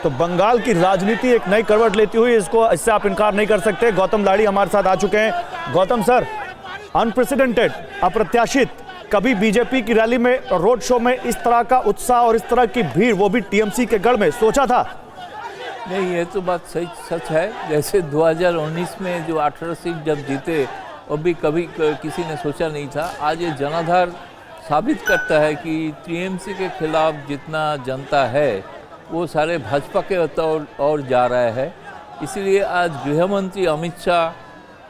तो बंगाल की राजनीति एक नई करवट लेती हुई इससे आप इनकार नहीं कर सकते। गौतम लाड़ी हमारे साथ आ चुके हैं। गौतम सर, अनप्रेसिडेंटेड, अप्रत्याशित, कभी बीजेपी की रैली में, रोड शो में इस तरह का उत्साह और इस तरह की भीड़, वो भी टीएमसी के गढ़ में, सोचा था? नहीं, ये तो बात सच है। जैसे 2019 में जो 18 सीट जब जीते, वो भी कभी किसी ने सोचा नहीं था। आज ये जनाधार साबित करता है कि टीएमसी के खिलाफ जितना जनता है वो सारे भाजपा के और जा रहा है। इसीलिए आज गृह मंत्री अमित शाह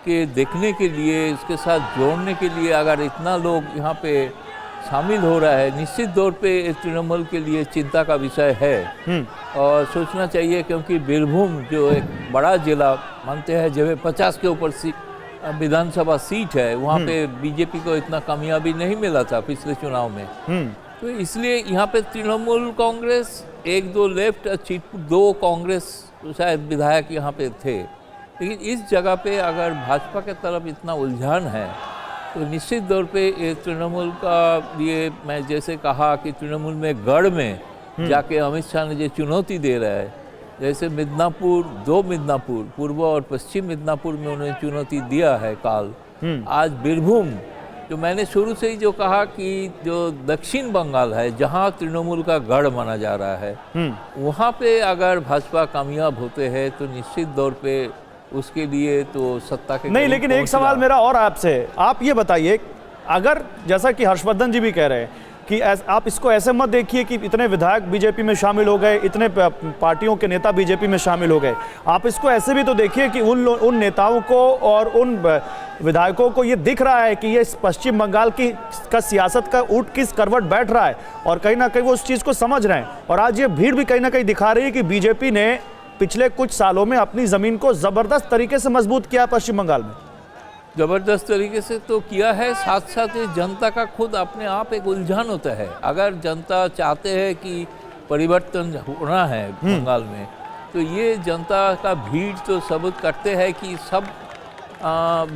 के देखने के लिए, उसके साथ जोड़ने के लिए अगर इतना लोग यहाँ पे शामिल हो रहा है, निश्चित तौर पे तृणमूल के लिए चिंता का विषय है। और सोचना चाहिए, क्योंकि बीरभूम जो एक बड़ा जिला मानते हैं, जब 50 के ऊपर विधानसभा सीट है, वहाँ पे बीजेपी को इतना कामयाबी नहीं मिला था पिछले चुनाव में। तो इसलिए यहाँ पे तृणमूल कांग्रेस, एक दो लेफ्ट, 2 कांग्रेस शायद विधायक यहाँ पे थे। लेकिन इस जगह पे अगर भाजपा के तरफ इतना उलझान है तो निश्चित तौर पे तृणमूल का लिए, मैं जैसे कहा कि तृणमूल में गढ़ में जाके अमित शाह ने जो चुनौती दे रहा है, जैसे मिदनापुर, 2 मिदनापुर, पूर्व और पश्चिम मिदनापुर में उन्होंने चुनौती दिया है काल। आज बीरभूम, जो मैंने शुरू से ही जो कहा कि जो दक्षिण बंगाल है, जहां तृणमूल का गढ़ माना जा रहा है, वहां पे अगर भाजपा कामयाब होते हैं तो निश्चित तौर पे उसके लिए तो सत्ता के नहीं। लेकिन एक सवाल मेरा और आपसे, आप ये बताइए, अगर जैसा कि हर्षवर्धन जी भी कह रहे हैं कि आप इसको ऐसे मत देखिए कि इतने विधायक बीजेपी में शामिल हो गए, इतने पार्टियों के नेता बीजेपी में शामिल हो गए, आप इसको ऐसे भी तो देखिए कि उन नेताओं को और उन विधायकों को ये दिख रहा है कि ये पश्चिम बंगाल का सियासत का ऊँट किस करवट बैठ रहा है, और कहीं ना कहीं वो उस चीज़ को समझ रहे हैं। और आज ये भीड़ भी कहीं ना कहीं दिखा रही है कि बीजेपी ने पिछले कुछ सालों में अपनी ज़मीन को ज़बरदस्त तरीके से मजबूत किया पश्चिम बंगाल में। ज़बरदस्त तरीके से तो किया है, साथ साथ जनता का खुद अपने आप एक उलझान होता है। अगर जनता चाहते हैं कि परिवर्तन होना है बंगाल में, तो ये जनता का भीड़ तो सबूत करते हैं कि सब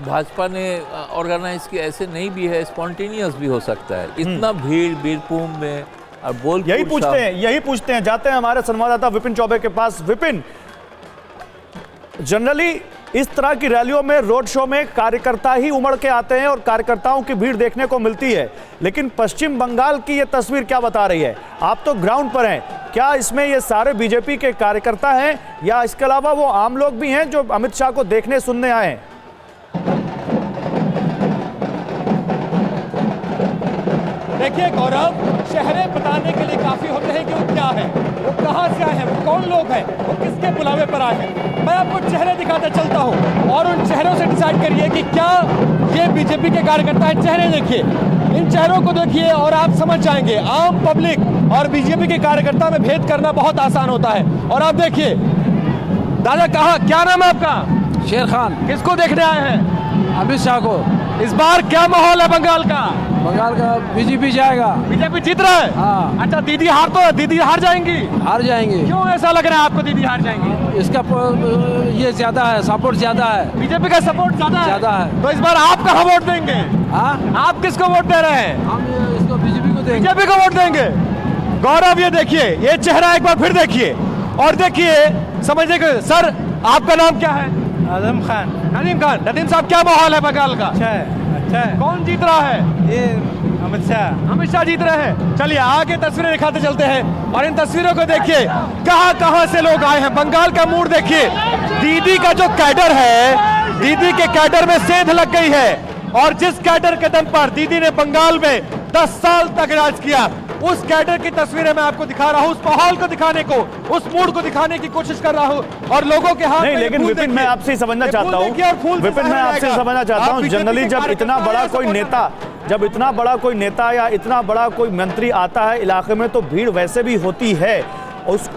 भाजपा ने ऑर्गेनाइज किया, ऐसे नहीं भी है, स्पॉन्टेनियस भी हो सकता है। इतना भीड़ बीरभूम में और बोल यही पूछते हैं, जाते हैं हमारे संवाददाता विपिन चौबे के पास। विपिन, जनरली इस तरह की रैलियों में, रोड शो में कार्यकर्ता ही उमड़ के आते हैं और कार्यकर्ताओं की भीड़ देखने को मिलती है, लेकिन पश्चिम बंगाल की ये तस्वीर क्या बता रही है? आप तो ग्राउंड पर हैं, क्या इसमें ये सारे बीजेपी के कार्यकर्ता हैं या इसके अलावा वो आम लोग भी हैं जो अमित शाह को देखने सुनने आए हैं? देखिए गौरव, शहरें बताने के लिए काफी होते हैं कि वो क्या है, वो कहाँ से आए हैं, वो कौन लोग हैं, वो किसके बुलावे पर आए हैं। मैं आपको चेहरे दिखाता चलता हूँ और उन चेहरों से डिसाइड करिए कि क्या ये बीजेपी के कार्यकर्ता हैं। चेहरे देखिए, इन चेहरों को देखिए और आप समझ जाएंगे आम पब्लिक और बीजेपी के कार्यकर्ता में भेद करना बहुत आसान होता है। और आप देखिए, दादा कहा, क्या नाम है आपका? शेर खान। किसको देखने आए हैं? अमित शाह को। इस बार क्या माहौल है बंगाल का? बंगाल का बीजेपी जाएगा। बीजेपी जीत रहा है? हाँ। अच्छा, दीदी हार जाएंगी? हार जाएंगे। क्यों ऐसा लग रहा है आपको दीदी हार जाएंगी? इसका ये ज्यादा है, सपोर्ट ज्यादा है, बीजेपी का सपोर्ट ज्यादा है। तो इस बार आप कहाँ वोट देंगे? हाँ, आप किसको वोट दे रहे हैं? हम इसको बीजेपी को देंगे। बीजेपी को वोट देंगे। गौरव, ये देखिए, ये चेहरा एक बार फिर देखिए और देखिए, समझिए कि सर आपका नाम क्या है? नदीम खान। नदीम खान। नदीम साहब, क्या माहौल है बंगाल का? अच्छा है। कौन जीत रहा है? ये अमित शाह। अमित शाह जीत रहे हैं। चलिए आगे तस्वीरें दिखाते चलते हैं और इन तस्वीरों को देखिए, कहां कहां से लोग आए हैं। बंगाल का मूड देखिए, दीदी का जो कैडर है, दीदी के कैडर में सेंध लग गई है और जिस कैडर के दम पर दीदी ने बंगाल में 10 साल तक राज किया, उस कैडर की तस्वीरें मैं आपको दिखा रहा हूं, उस माहौल को दिखाने को, उस मूड को दिखाने की कोशिश कर रहा हूं। और लोगों के हाथ नहीं, लेकिन विपिन मैं आपसे समझना चाहता हूं, जनरली जब इतना बड़ा कोई नेता या इतना बड़ा कोई मंत्री आता है इलाके में, तो भीड़ वैसे भी होती है,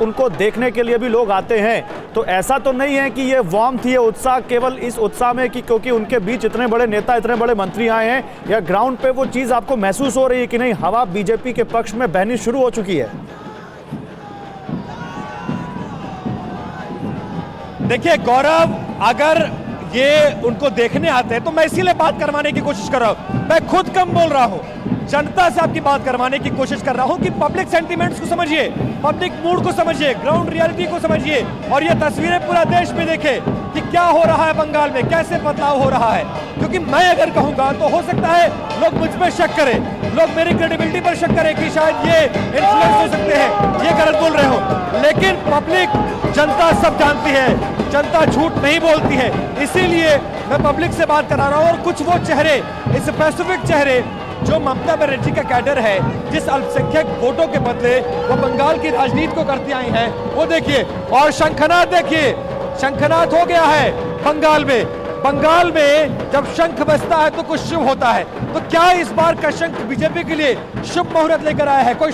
उनको देखने के लिए भी लोग आते हैं। तो ऐसा तो नहीं है कि ये वार्म थी, ये उत्साह केवल इस उत्साह में कि क्योंकि उनके बीच इतने बड़े नेता, इतने बड़े मंत्री आए हैं, या ग्राउंड पे वो चीज़ आपको महसूस हो रही है कि नहीं, हवा बीजेपी के पक्ष में बहनी शुरू हो चुकी है? देखिए गौरव, अगर ये उनको देखने आते हैं तो मैं इसीलिए बात करवाने की कोशिश कर रहा हूं। मैं खुद कम बोल रहा हूं, जनता से आपकी बात करवाने की कोशिश कर रहा हूं कि पब्लिक सेंटिमेंट्स को समझिए, पब्लिक मूड को समझिए, ग्राउंड रियलिटी को समझिए और ये तस्वीरें पूरा देश में देखे कि क्या हो रहा है बंगाल में, कैसे बदलाव हो रहा है। क्योंकि मैं अगर कहूंगा तो हो सकता है लोग मुझ पर शक करें, लोग मेरी क्रेडिबिलिटी पर शक करें कि शायद ये इन्फ्लुएंस हो सकते हैं, ये गलत बोल रहे हो। लेकिन पब्लिक, जनता सब जानती है, जनता झूठ नहीं बोलती है। इसीलिए मैं पब्लिक से बात करा रहा हूं और कुछ वो चेहरे, स्पेसिफिक चेहरे जो ममता बनर्जी का कैडर है, जिस अल्पसंख्यक वोटों के बदले वो बंगाल की राजनीति को करती आई हैं, वो देखिए। और शंखनाद देखिए, शंखनाद हो गया है बंगाल में। बंगाल में जब शंख बजता है तो कुछ शुभ होता है। तो क्या इस बार का शंख बीजेपी के लिए शुभ मुहूर्त लेकर आया है, कोई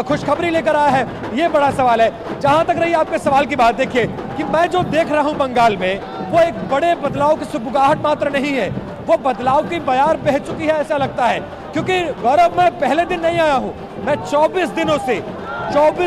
खुशखबरी लेकर आया है, ये बड़ा सवाल है। जहां तक रही आपके सवाल की बात, देखिए कि मैं जो देख रहा हूं बंगाल में, वो एक बड़े बदलाव की सुगबुगाहट मात्र नहीं है, वो बदलाव की बयार बह चुकी है ऐसा लगता है। क्योंकि गौरव, मैं पहले दिन नहीं आया हूं, मैं 24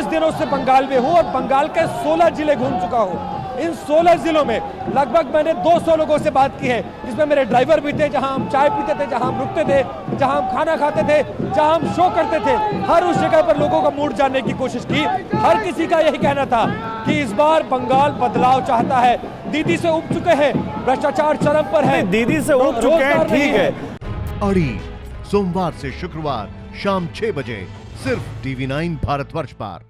दिनों से बंगाल में हूं और बंगाल के 16 जिले घूम चुका हूं। इन 16 जिलों में लगभग मैंने 200 लोगों से बात की है, जिसमें मेरे ड्राइवर भी थे, जहां हम चाय पीते थे, जहां हम रुकते थे, जहां हम खाना खाते थे, जहां हम शो करते थे। हर उस जगह पर लोगों का मूड जानने की कोशिश की। हर किसी का यही कहना था कि इस बार बंगाल बदलाव चाहता है। दीदी से उब चुके हैं, भ्रष्टाचार चरम पर है, दीदी से उब चुके हैं, ठीक है। अड़ी सोमवार से शुक्रवार शाम 6 बजे सिर्फ TV9 भारतवर्ष पर।